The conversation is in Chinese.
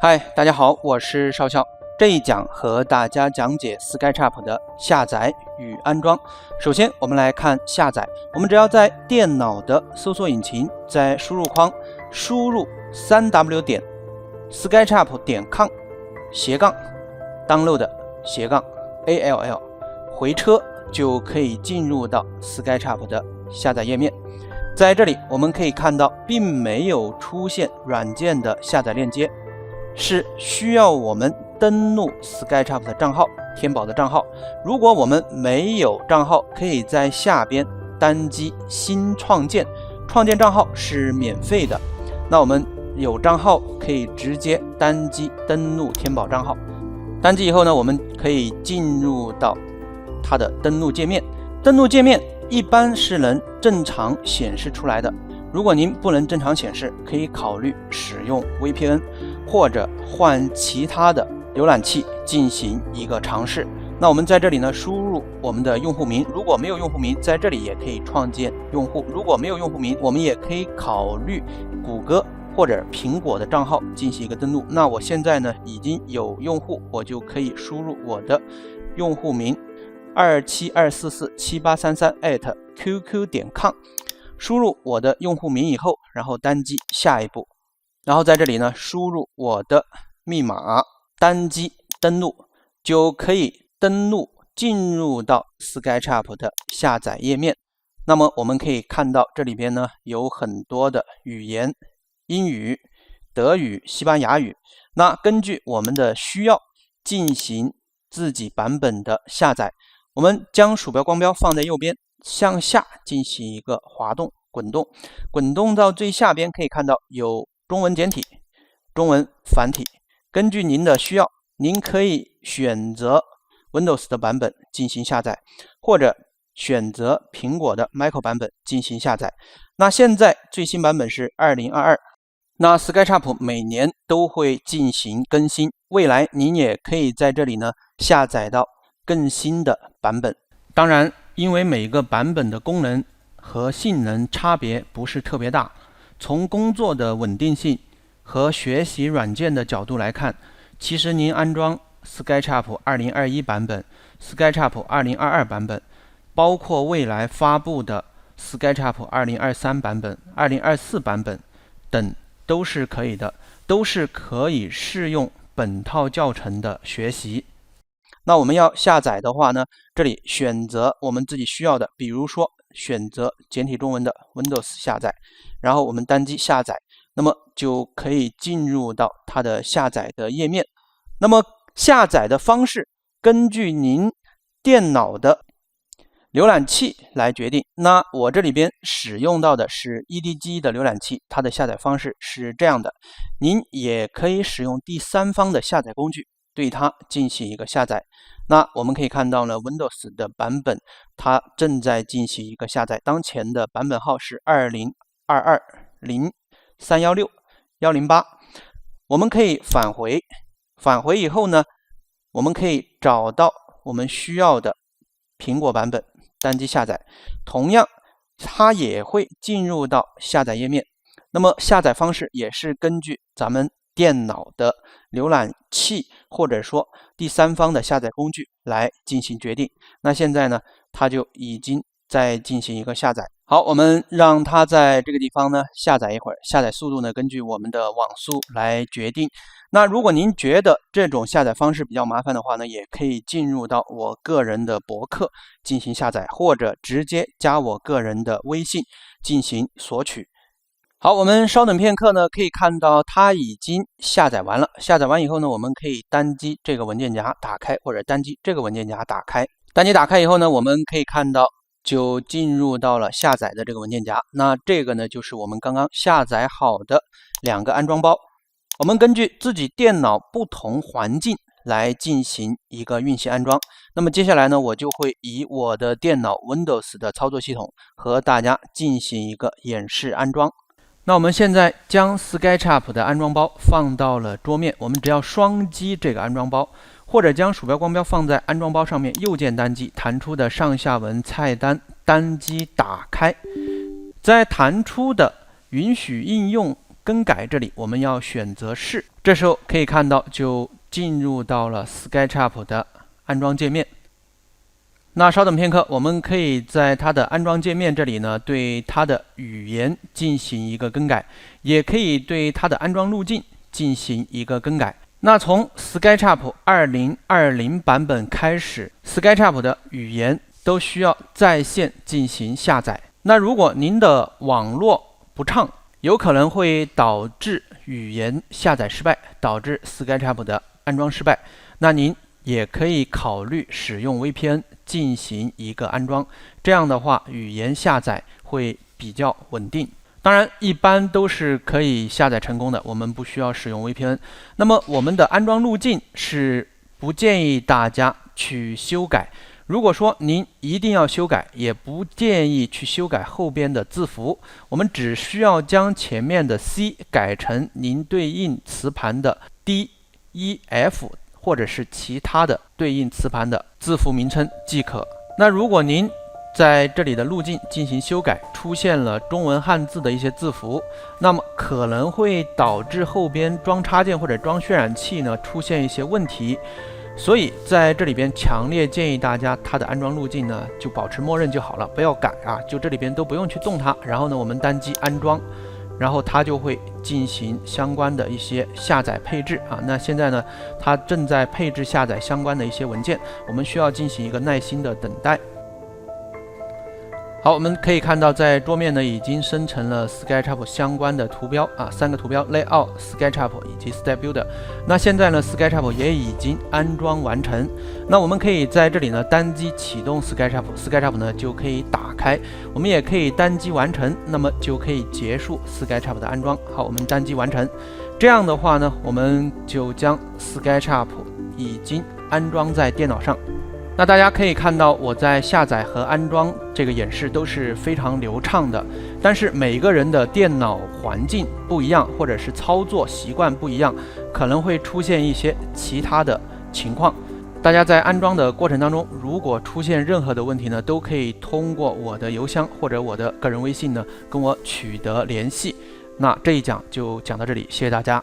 嗨，大家好，我是少校。这一讲和大家讲解 SketchUp 的下载与安装。首先，我们来看下载。我们只要在电脑的搜索引擎，在输入框输入 3w.sketchup.com download all 回车，就可以进入到 SketchUp 的下载页面。在这里，我们可以看到，并没有出现软件的下载链接。是需要我们登录 SketchUp 的账号，填宝的账号。如果我们没有账号，可以在下边单击新创建，创建账号是免费的。那我们有账号可以直接单击登录填宝账号。单击以后呢，我们可以进入到它的登录界面。登录界面一般是能正常显示出来的。如果您不能正常显示，可以考虑使用 VPN 或者换其他的浏览器进行一个尝试。那我们在这里呢，输入我们的用户名，如果没有用户名，在这里也可以创建用户。如果没有用户名，我们也可以考虑谷歌或者苹果的账号进行一个登录。那我现在呢已经有用户，我就可以输入我的用户名272447833@qq.com。输入我的用户名以后，然后单击下一步，然后在这里呢输入我的密码，单击登录，就可以登录进入到 SketchUp 的下载页面。那么我们可以看到这里边呢有很多的语言，英语、德语、西班牙语。那根据我们的需要进行自己版本的下载。我们将鼠标光标放在右边，向下进行一个滑动滚动到最下边，可以看到有中文简体、中文繁体。根据您的需要，您可以选择 Windows 的版本进行下载，或者选择苹果的 Mac 版本进行下载。那现在最新版本是2022。那 SketchUp 每年都会进行更新，未来您也可以在这里呢下载到更新的版本。当然，因为每个版本的功能和性能差别不是特别大，从工作的稳定性和学习软件的角度来看，其实您安装 SketchUp 2021版本、SketchUp 2022版本，包括未来发布的 SketchUp 2023版本、2024版本等都是可以的，都是可以适用本套教程的学习。那我们要下载的话呢，这里选择我们自己需要的，比如说选择简体中文的 Windows 下载，然后我们单击下载，那么就可以进入到它的下载的页面。那么下载的方式根据您电脑的浏览器来决定。那我这里边使用到的是 EDG 的浏览器，它的下载方式是这样的。您也可以使用第三方的下载工具对它进行一个下载。那我们可以看到呢 Windows 的版本它正在进行一个下载，当前的版本号是2022-0316-108。我们可以返回以后呢，我们可以找到我们需要的苹果版本，单击下载，同样它也会进入到下载页面。那么下载方式也是根据咱们电脑的浏览器或者说第三方的下载工具来进行决定。那现在呢，它就已经在进行一个下载。好，我们让它在这个地方呢下载一会儿，下载速度呢根据我们的网速来决定。那如果您觉得这种下载方式比较麻烦的话呢，也可以进入到我个人的博客进行下载，或者直接加我个人的微信进行索取。好，我们稍等片刻呢，可以看到它已经下载完了。下载完以后呢，我们可以单击这个文件夹打开，或者单击这个文件夹打开。单击打开以后呢，我们可以看到就进入到了下载的这个文件夹。那这个呢，就是我们刚刚下载好的2个安装包。我们根据自己电脑不同环境来进行一个运行安装。那么接下来呢，我就会以我的电脑 Windows 的操作系统和大家进行一个演示安装。那我们现在将 SketchUp 的安装包放到了桌面，我们只要双击这个安装包，或者将鼠标光标放在安装包上面，右键单击弹出的上下文菜单，单击打开，在弹出的允许应用更改这里我们要选择是，这时候可以看到就进入到了 SketchUp 的安装界面。那稍等片刻，我们可以在它的安装界面这里呢，对它的语言进行一个更改，也可以对它的安装路径进行一个更改。那从 SketchUp 2020版本开始 ，SketchUp 的语言都需要在线进行下载。那如果您的网络不畅，有可能会导致语言下载失败，导致 SketchUp 的安装失败。那您也可以考虑使用 VPN 进行一个安装，这样的话语言下载会比较稳定。当然，一般都是可以下载成功的，我们不需要使用 VPN。那么我们的安装路径是不建议大家去修改。如果说您一定要修改，也不建议去修改后边的字符，我们只需要将前面的 C 改成您对应磁盘的 D、E、F。或者是其他的对应磁盘的字符名称即可。那如果您在这里的路径进行修改，出现了中文汉字的一些字符，那么可能会导致后边装插件或者装渲染器呢出现一些问题。所以在这里边强烈建议大家，它的安装路径呢就保持默认就好了，不要改啊，就这里边都不用去动它。然后呢，我们单击安装。然后它就会进行相关的一些下载配置啊。那现在呢，它正在配置下载相关的一些文件，我们需要进行一个耐心的等待。好，我们可以看到在桌面呢已经生成了 SketchUp 相关的图标啊，3个图标 Layout、SketchUp 以及 Step Builder。那现在呢 SketchUp 也已经安装完成。那我们可以在这里呢单击启动 SketchUp 呢就可以打开。我们也可以单击完成，那么就可以结束 SketchUp 的安装。好，我们单击完成。这样的话呢，我们就将 SketchUp 已经安装在电脑上。那大家可以看到，我在下载和安装这个演示都是非常流畅的。但是每个人的电脑环境不一样，或者是操作习惯不一样，可能会出现一些其他的情况。大家在安装的过程当中，如果出现任何的问题呢，都可以通过我的邮箱或者我的个人微信呢跟我取得联系。那这一讲就讲到这里，谢谢大家。